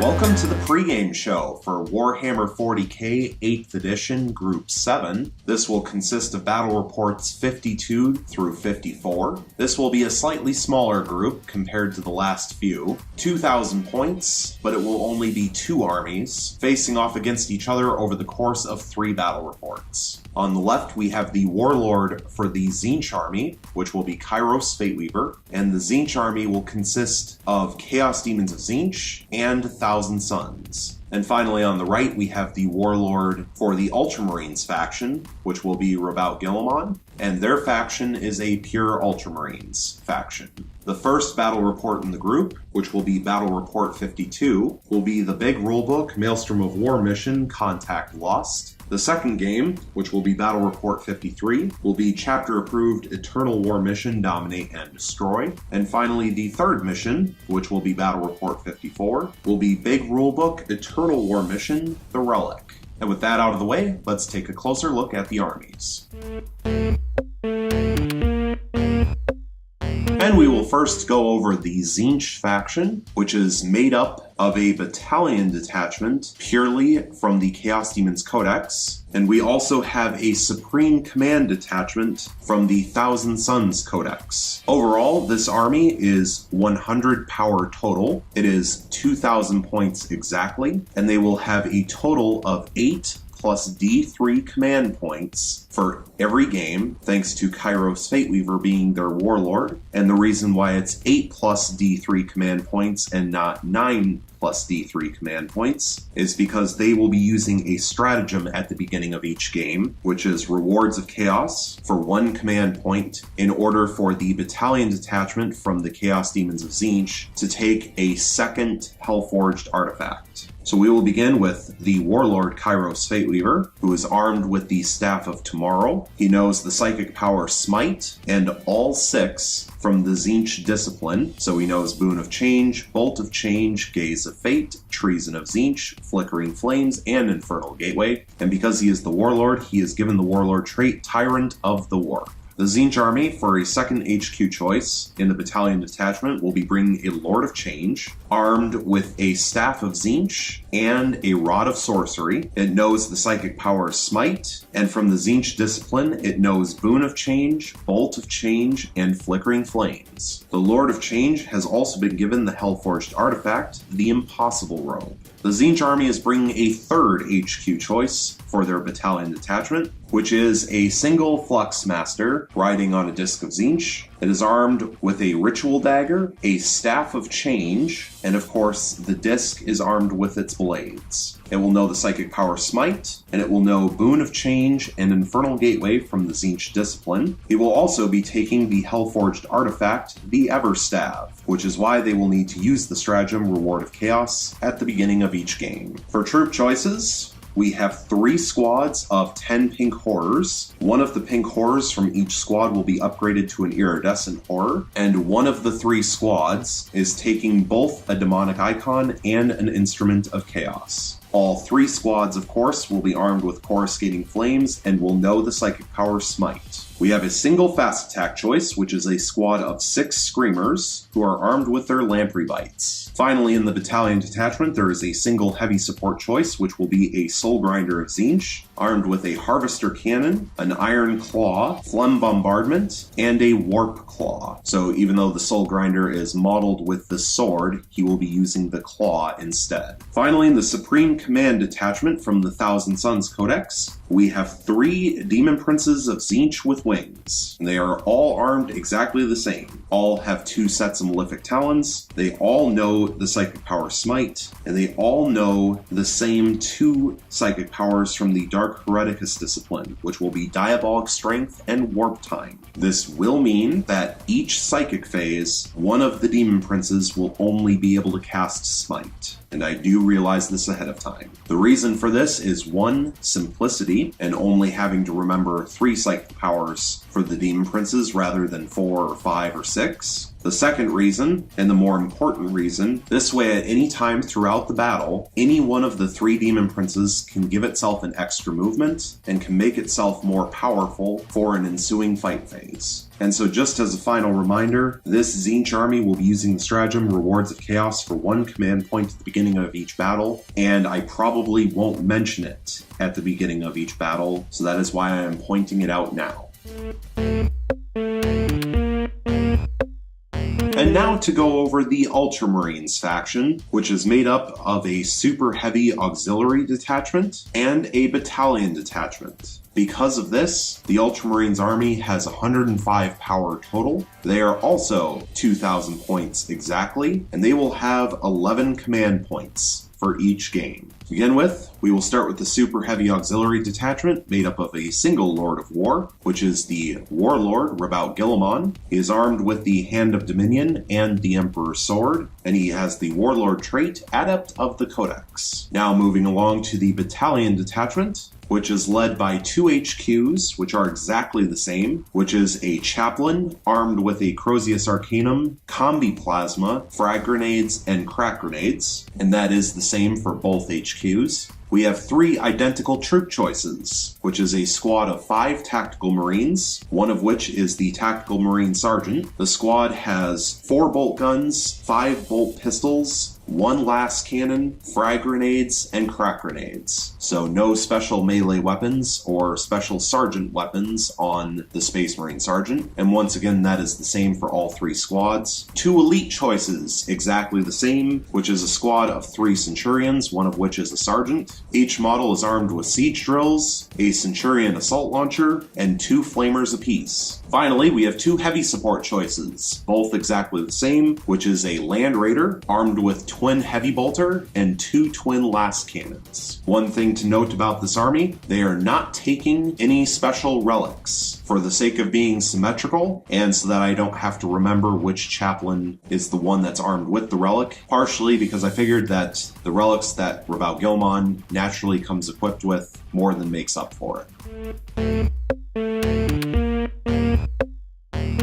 Welcome to the pregame show for Warhammer 40k 8th edition Group 7. This will consist of battle reports 52 through 54. This will be a slightly smaller group compared to the last few. 2,000 points, but it will only be 2 armies, facing off against each other over the course of 3 battle reports. On the left, we have the Warlord for the Tzeentch army, which will be Kairos Fateweaver, and the Tzeentch army will consist of Chaos Demons of Tzeentch and Thousand Suns. And finally, on the right, we have the Warlord for the Ultramarines faction, which will be Rabout Guilliman, and their faction is a pure Ultramarines faction. The first battle report in the group, which will be Battle Report 52, will be the big rulebook Maelstrom of War mission Contact Lost. The second game, which will be Battle Report 53, will be chapter-approved Eternal War mission Dominate and Destroy. And finally, the third mission, which will be Battle Report 54, will be Big Rulebook Eternal War mission The Relic. And with that out of the way, let's take a closer look at the armies. And we will first go over the Tzeentch faction, which is made up of a battalion detachment purely from the Chaos Demons Codex, and we also have a Supreme Command detachment from the Thousand Suns Codex. Overall, this army is 100 power total. It is 2,000 points exactly, and they will have a total of 8 plus D3 command points for every game, thanks to Kairos Fateweaver being their warlord. And the reason why it's 8 plus D3 command points and not 9 plus D3 command points is because they will be using a stratagem at the beginning of each game, which is Rewards of Chaos for 1 command point in order for the battalion detachment from the Chaos Demons of Tzeentch to take a second Hellforged artifact. So we will begin with the Warlord Kairos Fateweaver, who is armed with the Staff of Tomorrow. He knows the Psychic Power Smite and all 6 from the Tzeentch discipline. So he knows Boon of Change, Bolt of Change, Gaze of Fate, Treason of Tzeentch, Flickering Flames, and Infernal Gateway. And because he is the Warlord, he is given the Warlord trait Tyrant of the Warp. The Tzeentch army, for a second HQ choice in the battalion detachment, will be bringing a Lord of Change, armed with a Staff of Tzeentch and a Rod of Sorcery. It knows the Psychic Power Smite, and from the Tzeentch discipline, it knows Boon of Change, Bolt of Change, and Flickering Flames. The Lord of Change has also been given the Hellforged artifact, the Impossible Robe. The Tzeentch army is bringing a third HQ choice for their battalion detachment, which is a single Flux Master riding on a Disc of Tzeentch. It is armed with a Ritual Dagger, a Staff of Change, and of course, the disc is armed with its blades. It will know the Psychic Power Smite, and it will know Boon of Change and Infernal Gateway from the Tzeentch discipline. It will also be taking the Hellforged artifact, the Everstav, which is why they will need to use the stratagem Reward of Chaos at the beginning of each game. For troop choices, we have 3 squads of 10 pink horrors. One of the pink horrors from each squad will be upgraded to an iridescent horror, and one of the 3 squads is taking both a demonic icon and an instrument of chaos. All 3 squads, of course, will be armed with coruscating flames and will know the Psychic Power Smite. We have a single fast attack choice, which is a squad of 6 Screamers who are armed with their Lamprey Bites. Finally, in the battalion detachment, there is a single heavy support choice, which will be a Soul Grinder of Tzeentch, armed with a Harvester Cannon, an Iron Claw, Phlegm Bombardment, and a Warp Claw. So even though the Soul Grinder is modeled with the sword, he will be using the claw instead. Finally, in the Supreme Command detachment from the Thousand Suns Codex, we have 3 Demon Princes of Tzeentch with wings. They are all armed exactly the same. All have 2 sets of Malefic Talons. They all know the Psychic Power Smite, and they all know the same 2 psychic powers from the Dark Hereticus discipline, which will be Diabolic Strength and Warp Time. This will mean that each psychic phase, one of the Demon Princes will only be able to cast Smite. And I do realize this ahead of time. The reason for this is 1, simplicity, and only having to remember 3 psychic powers numbers for the Demon Princes rather than 4 or 5 or 6. The second reason, and the more important reason, this way at any time throughout the battle, any one of the 3 Demon Princes can give itself an extra movement and can make itself more powerful for an ensuing fight phase. And so just as a final reminder, this Tzeentch army will be using the stratagem Rewards of Chaos for 1 command point at the beginning of each battle, and I probably won't mention it at the beginning of each battle, so that is why I am pointing it out now. And now to go over the Ultramarines faction, which is made up of a super heavy auxiliary detachment and a battalion detachment. Because of this, the Ultramarines army has 105 power total. They are also 2,000 points exactly, and they will have 11 command points for each game. To begin with, we will start with the Super Heavy Auxiliary Detachment made up of a single Lord of War, which is the Warlord, Rabaut Guilliman. He is armed with the Hand of Dominion and the Emperor's Sword, and he has the Warlord trait, Adept of the Codex. Now moving along to the Battalion Detachment, which is led by 2 HQs, which are exactly the same, which is a Chaplain armed with a Crozius Arcanum, Combi Plasma, Frag Grenades, and Crack Grenades, and that is the same for both HQs. We have 3 identical troop choices, which is a squad of 5 Tactical Marines, one of which is the Tactical Marine Sergeant. The squad has 4 bolt guns, 5 bolt pistols, 1 las cannon, frag grenades, and crack grenades. So no special melee weapons or special sergeant weapons on the Space Marine Sergeant. And once again, that is the same for all 3 squads. 2 elite choices, exactly the same, which is a squad of 3 Centurions, one of which is a sergeant. Each model is armed with siege drills, a Centurion assault launcher, and 2 flamers apiece. Finally, we have 2 heavy support choices, both exactly the same, which is a Land Raider armed with twin heavy bolter and 2 twin las cannons. One thing to note about this army, they are not taking any special relics for the sake of being symmetrical, and so that I don't have to remember which chaplain is the one that's armed with the relic, partially because I figured that the relics that Rabaut Guilliman naturally comes equipped with more than makes up for it.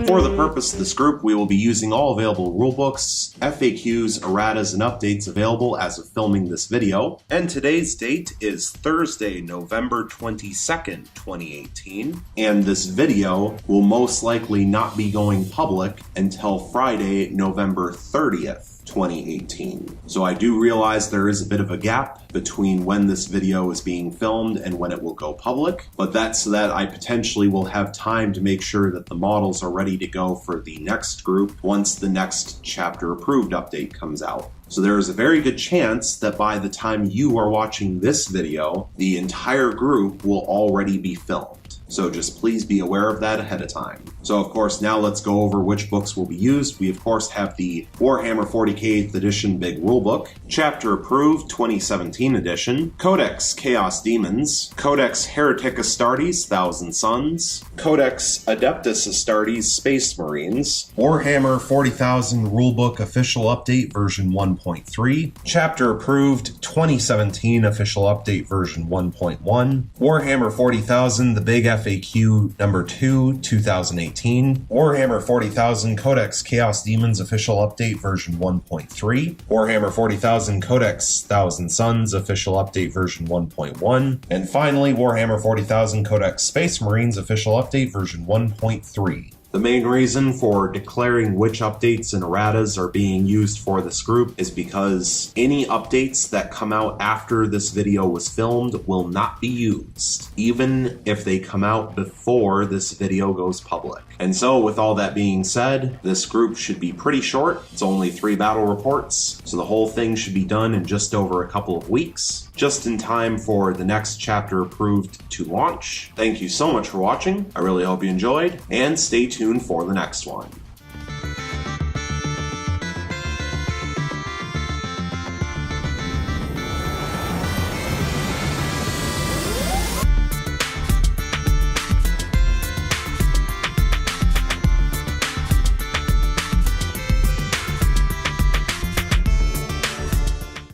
For the purpose of this group, we will be using all available rulebooks, FAQs, erratas, and updates available as of filming this video. And today's date is Thursday, November 22nd, 2018. And this video will most likely not be going public until Friday, November 30th. 2018. So I do realize there is a bit of a gap between when this video is being filmed and when it will go public, but that's so that I potentially will have time to make sure that the models are ready to go for the next group once the next chapter approved update comes out. So there is a very good chance that by the time you are watching this video, the entire group will already be filmed. So just please be aware of that ahead of time. So of course, now let's go over which books will be used. We of course have the Warhammer 40k 8th edition Big Rulebook, Chapter Approved 2017 edition, Codex Chaos Demons, Codex Heretic Astartes Thousand Suns, Codex Adeptus Astartes Space Marines, Warhammer 40,000 Rulebook Official Update version 1.3, Chapter Approved 2017 Official Update version 1.1, Warhammer 40,000 The Big FAQ number 2, 2018, Warhammer 40,000 Codex Chaos Demons Official Update version 1.3, Warhammer 40,000 Codex Thousand Suns Official Update version 1.1, and finally Warhammer 40,000 Codex Space Marines Official Update version 1.3. The main reason for declaring which updates and erratas are being used for this group is because any updates that come out after this video was filmed will not be used, even if they come out before this video goes public. And so with all that being said, this group should be pretty short. It's only 3 battle reports, so the whole thing should be done in just over a couple of weeks, just in time for the next chapter approved to launch. Thank you so much for watching. I really hope you enjoyed, and stay tuned for the next one.